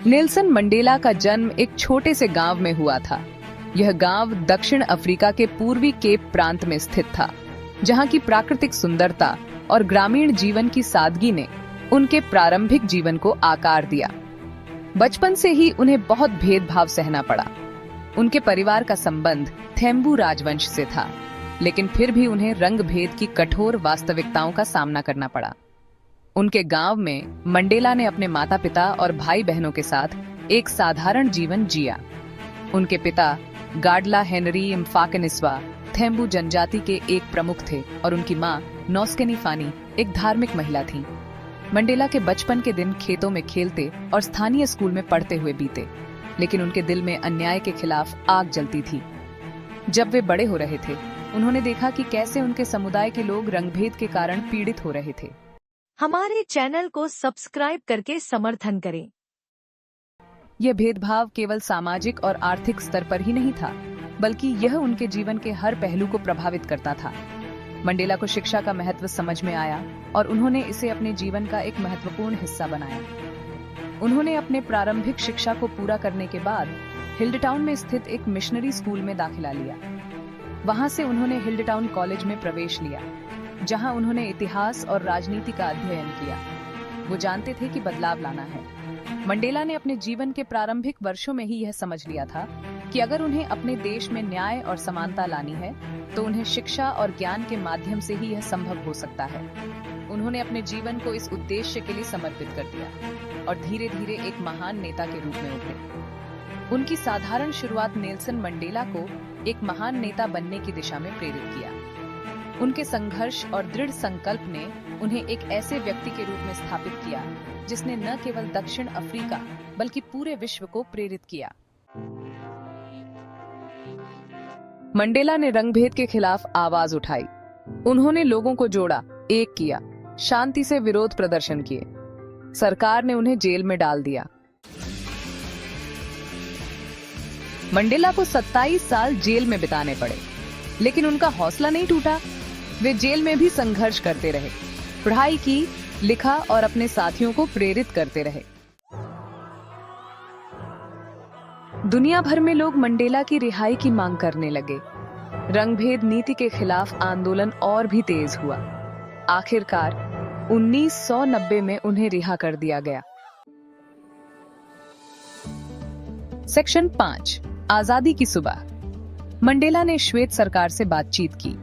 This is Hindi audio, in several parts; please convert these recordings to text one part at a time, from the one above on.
नेल्सन मंडेला का जन्म एक छोटे से गांव में हुआ था। यह गांव दक्षिण अफ्रीका के पूर्वी केप प्रांत में स्थित था, जहां की प्राकृतिक सुंदरता और ग्रामीण जीवन की सादगी ने उनके प्रारंभिक जीवन को आकार दिया। बचपन से ही उन्हें बहुत भेदभाव सहना पड़ा। उनके परिवार का संबंध थेम्बू राजवंश से था, लेकिन फिर भी उन्हें रंग भेद की कठोर वास्तविकताओं का सामना करना पड़ा। उनके गांव में मंडेला ने अपने माता पिता और भाई बहनों के साथ एक साधारण जीवन जिया। उनके पिता गाडला हेनरी म्फाकेनिस्वा थेम्बू जनजाति के एक प्रमुख थे और उनकी मां नॉस्केनी फानी एक धार्मिक महिला थी। मंडेला के बचपन के दिन खेतों में खेलते और स्थानीय स्कूल में पढ़ते हुए बीते, लेकिन उनके दिल में अन्याय के खिलाफ आग जलती थी। जब वे बड़े हो रहे थे, उन्होंने देखा कि कैसे उनके समुदाय के लोग रंगभेद के कारण पीड़ित हो रहे थे। हमारे चैनल को सब्सक्राइब करके समर्थन करें। यह भेदभाव केवल सामाजिक और आर्थिक स्तर पर ही नहीं था, बल्कि यह उनके जीवन के हर पहलू को प्रभावित करता था। मंडेला को शिक्षा का महत्व समझ में आया और उन्होंने इसे अपने जीवन का एक महत्वपूर्ण हिस्सा बनाया। उन्होंने अपने प्रारंभिक शिक्षा को पूरा करने के बाद हिल्डटाउन में स्थित एक मिशनरी स्कूल में दाखिला लिया। वहां से उन्होंने हिल्डटाउन कॉलेज में प्रवेश लिया, जहां उन्होंने इतिहास और राजनीति का अध्ययन किया। वो जानते थे कि बदलाव लाना है। मंडेला ने अपने जीवन के प्रारंभिक वर्षों में ही यह समझ लिया था कि अगर उन्हें अपने देश में न्याय और समानता लानी है, तो उन्हें शिक्षा और ज्ञान के माध्यम से ही यह संभव हो सकता है। उन्होंने अपने जीवन को इस उद्देश्य के लिए समर्पित कर दिया और धीरे धीरे एक महान नेता के रूप में उभरे। उनकी साधारण शुरुआत नेल्सन मंडेला को एक महान नेता बनने की दिशा में प्रेरित किया। उनके संघर्ष और दृढ़ संकल्प ने उन्हें एक ऐसे व्यक्ति के रूप में स्थापित किया जिसने न केवल दक्षिण अफ्रीका बल्कि पूरे विश्व को प्रेरित किया। मंडेला ने रंगभेद के खिलाफ आवाज उठाई। उन्होंने लोगों को जोड़ा, एक किया, शांति से विरोध प्रदर्शन किए। सरकार ने उन्हें जेल में डाल दिया। मंडेला को 27 साल जेल में बिताने पड़े, लेकिन उनका हौसला नहीं टूटा। वे जेल में भी संघर्ष करते रहे, पढ़ाई की, लिखा और अपने साथियों को प्रेरित करते रहे। दुनिया भर में लोग मंडेला की रिहाई की मांग करने लगे। रंगभेद नीति के खिलाफ आंदोलन और भी तेज हुआ। आखिरकार 1990 में उन्हें रिहा कर दिया गया। सेक्शन 5, आजादी की सुबह। मंडेला ने श्वेत सरकार से बातचीत की,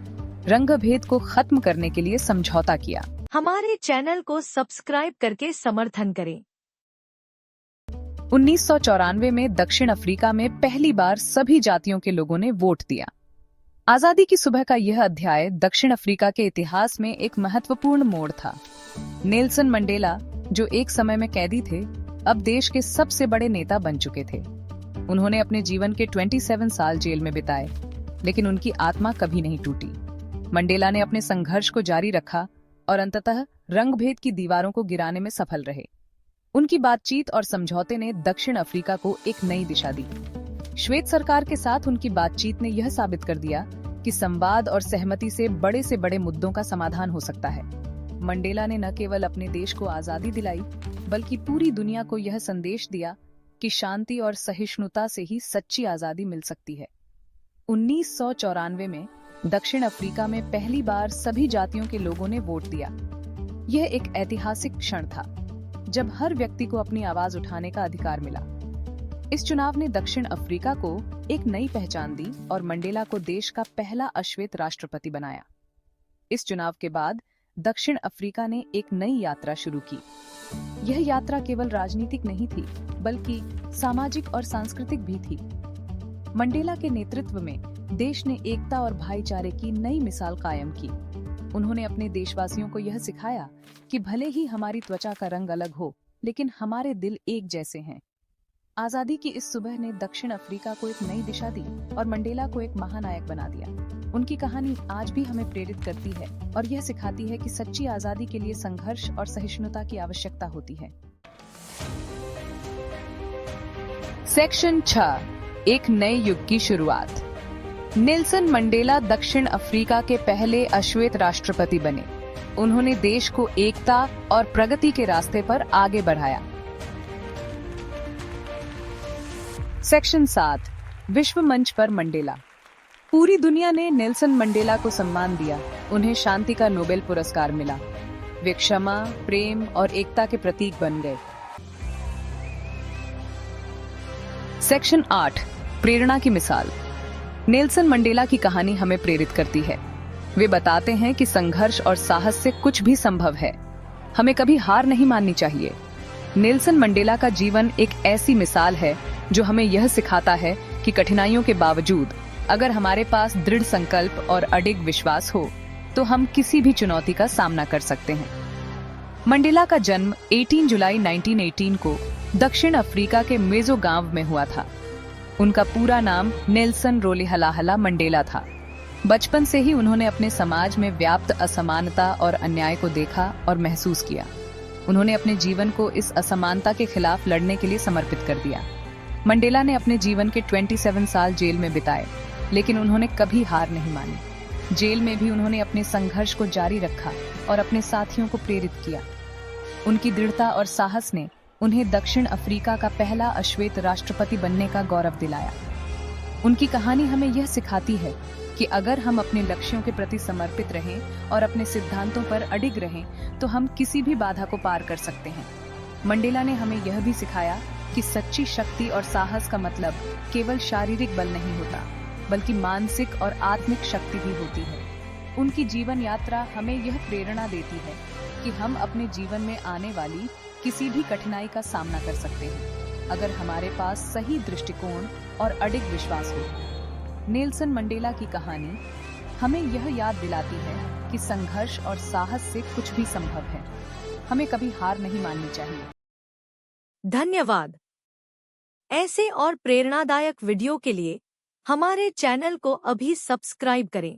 रंगभेद को खत्म करने के लिए समझौता किया। हमारे चैनल को सब्सक्राइब करके समर्थन करें। 1994 में दक्षिण अफ्रीका में पहली बार सभी जातियों के लोगों ने वोट दिया। आजादी की सुबह का यह अध्याय दक्षिण अफ्रीका के इतिहास में एक महत्वपूर्ण मोड़ था। नेल्सन मंडेला, जो एक समय में कैदी थे, अब देश के सबसे बड़े नेता बन चुके थे। उन्होंने अपने जीवन के 27 साल जेल में बिताए, लेकिन उनकी आत्मा कभी नहीं टूटी। मंडेला ने अपने संघर्ष को जारी रखा और अंततः रंगभेद की दीवारों को गिराने में सफल रहे। उनकी बातचीत और समझौते ने दक्षिण अफ्रीका को एक नई दिशा दी। श्वेत सरकार के साथ उनकी बातचीत ने यह साबित कर दिया कि संवाद और सहमति से बड़े मुद्दों का समाधान हो सकता है। मंडेला ने न केवल अपने देश को आजादी दिलाई, बल्कि पूरी दुनिया को यह संदेश दिया कि शांति और सहिष्णुता से ही सच्ची आजादी मिल सकती है। 1994 में दक्षिण अफ्रीका में पहली बार सभी जातियों के लोगों ने वोट दिया। यह एक ऐतिहासिक क्षण था, जब हर व्यक्ति को अपनी आवाज उठाने का अधिकार मिला। इस चुनाव ने दक्षिण अफ्रीका को एक नई पहचान दी और मंडेला को देश का पहला अश्वेत राष्ट्रपति बनाया। इस चुनाव के बाद दक्षिण अफ्रीका ने एक नई यात्रा शुरू की। यह यात्रा केवल राजनीतिक नहीं थी, बल्कि सामाजिक और सांस्कृतिक भी थी। मंडेला के नेतृत्व में देश ने एकता और भाईचारे की नई मिसाल कायम की। उन्होंने अपने देशवासियों को यह सिखाया कि भले ही हमारी त्वचा का रंग अलग हो, लेकिन हमारे दिल एक जैसे हैं। आजादी की इस सुबह ने दक्षिण अफ्रीका को एक नई दिशा दी और मंडेला को एक महानायक बना दिया। उनकी कहानी आज भी हमें प्रेरित करती है और यह सिखाती है कि सच्ची आजादी के लिए संघर्ष और सहिष्णुता की आवश्यकता होती है। सेक्शन 6, एक नए युग की शुरुआत। नेल्सन मंडेला दक्षिण अफ्रीका के पहले अश्वेत राष्ट्रपति बने। उन्होंने देश को एकता और प्रगति के रास्ते पर आगे बढ़ाया। सेक्शन 7, विश्व मंच पर मंडेला। पूरी दुनिया ने नेल्सन मंडेला को सम्मान दिया। उन्हें शांति का नोबेल पुरस्कार मिला। वे क्षमा, प्रेम और एकता के प्रतीक बन गए। सेक्शन 8, प्रेरणा की मिसाल। नेल्सन मंडेला की कहानी हमें प्रेरित करती है। वे बताते हैं कि संघर्ष और साहस से कुछ भी संभव है। हमें कभी हार नहीं माननी चाहिए। नेल्सन मंडेला का जीवन एक ऐसी मिसाल है जो हमें यह सिखाता है कि कठिनाइयों के बावजूद अगर हमारे पास दृढ़ संकल्प और अडिग विश्वास हो तो हम किसी भी चुनौती का सामना कर सकते हैं। मंडेला का जन्म 18 जुलाई 1918 को दक्षिण अफ्रीका के मेजो गांव में हुआ था। उनका पूरा नाम नेल्सन रोलिहलाहला मंडेला था। बचपन से ही उन्होंने अपने समाज में व्याप्त असमानता और अन्याय को देखा और महसूस किया। उन्होंने अपने जीवन को इस असमानता के खिलाफ लड़ने के लिए समर्पित कर दिया। मंडेला ने अपने जीवन के 27 साल जेल में बिताए, लेकिन उन्होंने कभी हार नहीं मानी। जेल में भी उन्होंने अपने संघर्ष को जारी रखा और अपने साथियों को प्रेरित किया। उनकी दृढ़ता और साहस ने उन्हें दक्षिण अफ्रीका का पहला अश्वेत राष्ट्रपति बनने का गौरव दिलाया। उनकी कहानी हमें यह सिखाती है कि अगर हम अपने लक्ष्यों के प्रति समर्पित रहें और अपने सिद्धांतों पर अडिग रहें तो हम किसी भी बाधा को पार कर सकते हैं। मंडेला ने हमें यह भी सिखाया कि सच्ची शक्ति और साहस का मतलब केवल शारीरिक बल नहीं होता, बल्कि मानसिक और आत्मिक शक्ति भी होती है। उनकी जीवन यात्रा हमें यह प्रेरणा देती है कि हम अपने जीवन में आने वाली किसी भी कठिनाई का सामना कर सकते हैं, अगर हमारे पास सही दृष्टिकोण और अडिग विश्वास हो। नेल्सन मंडेला की कहानी हमें यह याद दिलाती है कि संघर्ष और साहस से कुछ भी संभव है। हमें कभी हार नहीं माननी चाहिए। धन्यवाद। ऐसे और प्रेरणादायक वीडियो के लिए हमारे चैनल को अभी सब्सक्राइब करें।